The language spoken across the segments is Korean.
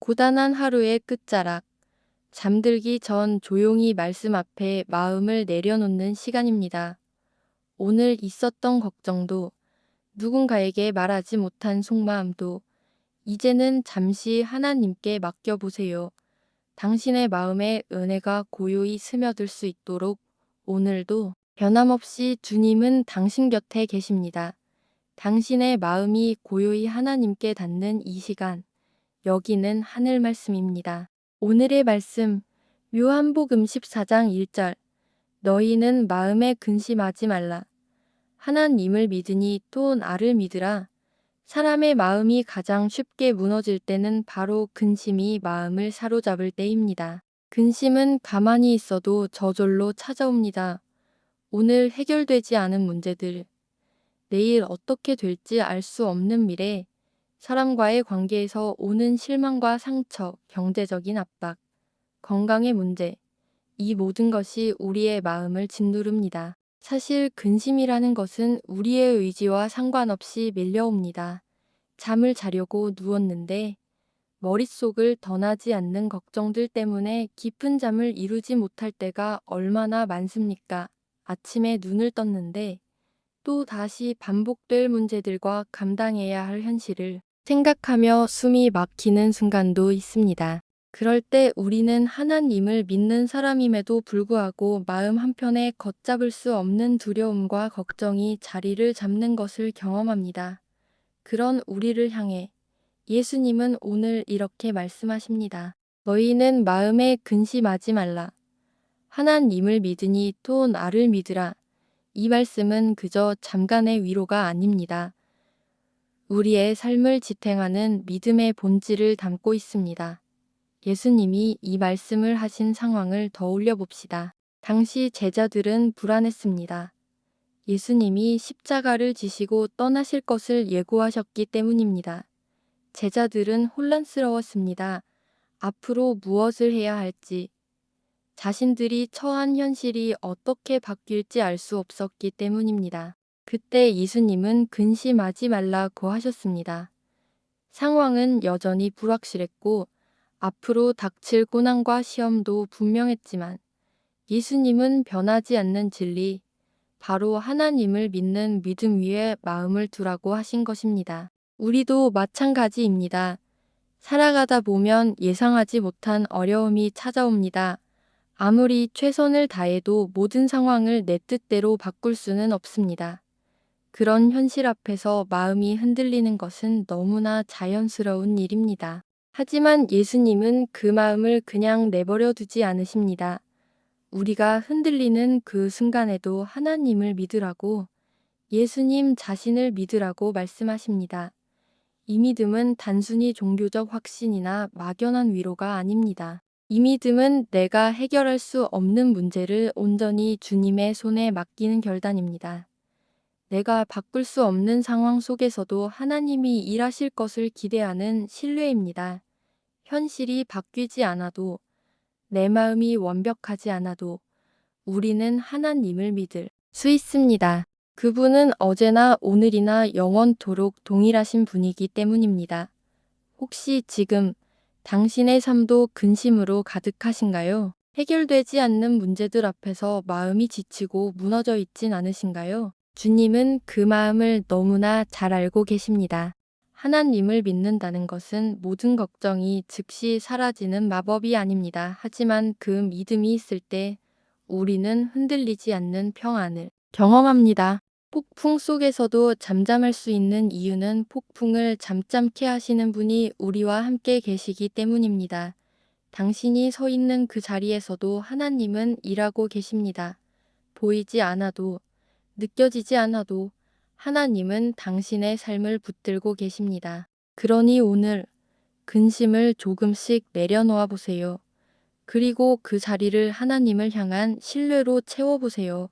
고단한 하루의 끝자락, 잠들기 전 조용히 말씀 앞에 마음을 내려놓는 시간입니다. 오늘 있었던 걱정도, 누군가에게 말하지 못한 속마음도, 이제는 잠시 하나님께 맡겨보세요. 당신의 마음에 은혜가 고요히 스며들 수 있도록 오늘도 변함없이 주님은 당신 곁에 계십니다. 당신의 마음이 고요히 하나님께 닿는 이 시간, 여기는 하늘 말씀입니다. 오늘의 말씀, 요한복음 14장 1절. 너희는 마음에 근심하지 말라. 하나님을 믿으니 또 나를 믿으라. 사람의 마음이 가장 쉽게 무너질 때는 바로 근심이 마음을 사로잡을 때입니다. 근심은 가만히 있어도 저절로 찾아옵니다. 오늘 해결되지 않은 문제들, 내일 어떻게 될지 알 수 없는 미래, 사람과의 관계에서 오는 실망과 상처, 경제적인 압박, 건강의 문제, 이 모든 것이 우리의 마음을 짓누릅니다. 사실 근심이라는 것은 우리의 의지와 상관없이 밀려옵니다. 잠을 자려고 누웠는데 머릿속을 떠나지 않는 걱정들 때문에 깊은 잠을 이루지 못할 때가 얼마나 많습니까? 아침에 눈을 떴는데 또 다시 반복될 문제들과 감당해야 할 현실을 생각하며 숨이 막히는 순간도 있습니다. 그럴 때 우리는 하나님을 믿는 사람임에도 불구하고 마음 한편에 걷잡을 수 없는 두려움과 걱정이 자리를 잡는 것을 경험합니다. 그런 우리를 향해 예수님은 오늘 이렇게 말씀하십니다. 너희는 마음에 근심하지 말라. 하나님을 믿으니 또 나를 믿으라. 이 말씀은 그저 잠깐의 위로가 아닙니다. 우리의 삶을 지탱하는 믿음의 본질을 담고 있습니다. 예수님이 이 말씀을 하신 상황을 떠올려 봅시다. 당시 제자들은 불안했습니다. 예수님이 십자가를 지시고 떠나실 것을 예고하셨기 때문입니다. 제자들은 혼란스러웠습니다. 앞으로 무엇을 해야 할지, 자신들이 처한 현실이 어떻게 바뀔지 알 수 없었기 때문입니다. 그때 예수님은 근심하지 말라고 하셨습니다. 상황은 여전히 불확실했고 앞으로 닥칠 고난과 시험도 분명했지만 예수님은 변하지 않는 진리, 바로 하나님을 믿는 믿음 위에 마음을 두라고 하신 것입니다. 우리도 마찬가지입니다. 살아가다 보면 예상하지 못한 어려움이 찾아옵니다. 아무리 최선을 다해도 모든 상황을 내 뜻대로 바꿀 수는 없습니다. 그런 현실 앞에서 마음이 흔들리는 것은 너무나 자연스러운 일입니다. 하지만 예수님은 그 마음을 그냥 내버려 두지 않으십니다. 우리가 흔들리는 그 순간에도 하나님을 믿으라고, 예수님 자신을 믿으라고 말씀하십니다. 이 믿음은 단순히 종교적 확신이나 막연한 위로가 아닙니다. 이 믿음은 내가 해결할 수 없는 문제를 온전히 주님의 손에 맡기는 결단입니다. 내가 바꿀 수 없는 상황 속에서도 하나님이 일하실 것을 기대하는 신뢰입니다. 현실이 바뀌지 않아도, 내 마음이 완벽하지 않아도 우리는 하나님을 믿을 수 있습니다. 그분은 어제나 오늘이나 영원토록 동일하신 분이기 때문입니다. 혹시 지금 당신의 삶도 근심으로 가득하신가요? 해결되지 않는 문제들 앞에서 마음이 지치고 무너져 있진 않으신가요? 주님은 그 마음을 너무나 잘 알고 계십니다. 하나님을 믿는다는 것은 모든 걱정이 즉시 사라지는 마법이 아닙니다. 하지만 그 믿음이 있을 때 우리는 흔들리지 않는 평안을 경험합니다. 폭풍 속에서도 잠잠할 수 있는 이유는 폭풍을 잠잠케 하시는 분이 우리와 함께 계시기 때문입니다. 당신이 서 있는 그 자리에서도 하나님은 일하고 계십니다. 보이지 않아도, 느껴지지 않아도 하나님은 당신의 삶을 붙들고 계십니다. 그러니 오늘 근심을 조금씩 내려놓아 보세요. 그리고 그 자리를 하나님을 향한 신뢰로 채워보세요.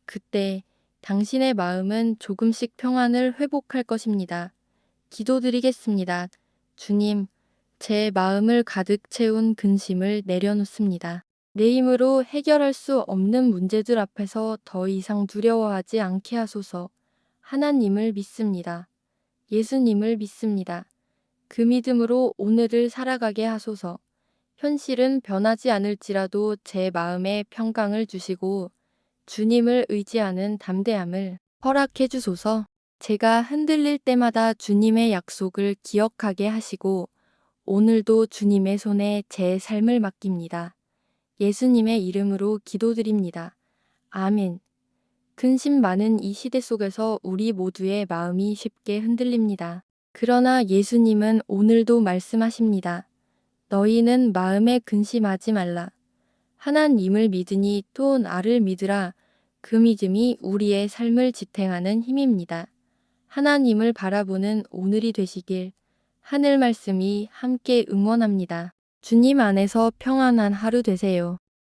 그때 당신의 마음은 조금씩 평안을 회복할 것입니다. 기도드리겠습니다. 주님, 제 마음을 가득 채운 근심을 내려놓습니다. 내 힘으로 해결할 수 없는 문제들 앞에서 더 이상 두려워하지 않게 하소서. 하나님을 믿습니다. 예수님을 믿습니다. 그 믿음으로 오늘을 살아가게 하소서. 현실은 변하지 않을지라도 제 마음에 평강을 주시고 주님을 의지하는 담대함을 허락해 주소서. 제가 흔들릴 때마다 주님의 약속을 기억하게 하시고 오늘도 주님의 손에 제 삶을 맡깁니다. 예수님의 이름으로 기도드립니다. 아멘. 근심 많은 이 시대 속에서 우리 모두의 마음이 쉽게 흔들립니다. 그러나 예수님은 오늘도 말씀하십니다. 너희는 마음에 근심하지 말라. 하나님을 믿으니 또 나를 믿으라. 그 믿음이 우리의 삶을 지탱하는 힘입니다. 하나님을 바라보는 오늘이 되시길 하늘 말씀이 함께 응원합니다. 주님 안에서 평안한 하루 되세요.